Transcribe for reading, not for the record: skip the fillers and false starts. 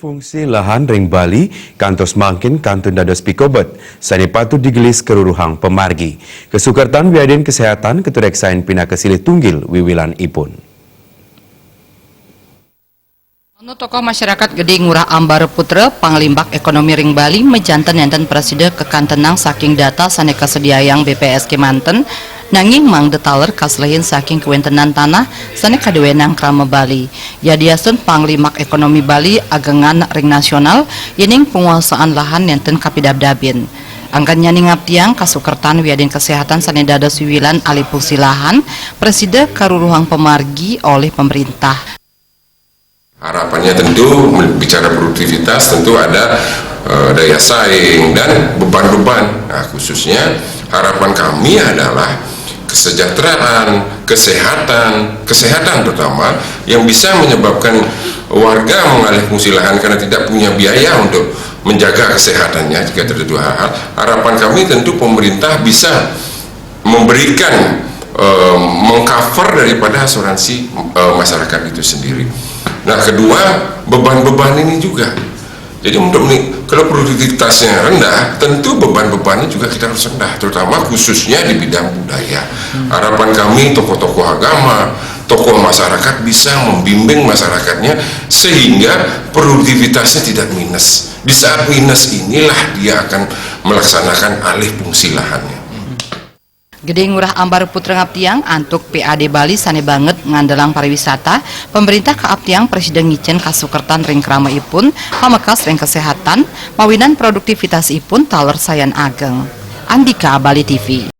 Fungsi lahan ring Bali kantos mangkin kantun dados pikobet sani patut digelis keruruhang pemargi. Kesukertan wiadin kesehatan ketureksain pina kesilih tunggil wiwilan ipun. Anu tokoh masyarakat Gede Ngurah Ambar Putra Panglimbak Ekonomi Ring Bali mejanten enten preside kekantenang saking data saneka sediayang BPS Kemanten nanging mang detaler kaslehin saking kewentenan tanah saneka dewenang krama Bali. Yadiasun Panglimbak Ekonomi Bali agengan ring nasional yening penguasaan lahan enten kapidabdabin. Angkannya ningap tiang kasukertan wiadin kesehatan sane dados wiwilan alih fungsi lahan preside karuruhang pemargi oleh pemerintah. Harapannya tentu bicara produktivitas tentu ada daya saing dan beban-beban. Nah, khususnya harapan kami adalah kesejahteraan, kesehatan terutama yang bisa menyebabkan warga mengalih fungsi lahan karena tidak punya biaya untuk menjaga kesehatannya jika terjadi hal-hal. Harapan kami tentu pemerintah bisa memberikan mengcover daripada asuransi masyarakat itu sendiri. Nah, kedua, beban-beban ini juga. Jadi kalau produktivitasnya rendah, tentu beban-bebannya juga kita harus rendah, terutama khususnya di bidang budaya. Harapan kami tokoh-tokoh agama, tokoh masyarakat bisa membimbing masyarakatnya sehingga produktivitasnya tidak minus. Di saat minus inilah dia akan melaksanakan alih fungsi lahannya. Gede Ngurah Ambar Putra ngaptiang antuk PAD Bali sane banget ngandelang pariwisata, pemerintah kaaptiang presiden ngicen kasukertan ring krama ipun, pamekas ring kesehatan, mawinan produktivitas ipun taler sayan ageng. Andika Bali TV.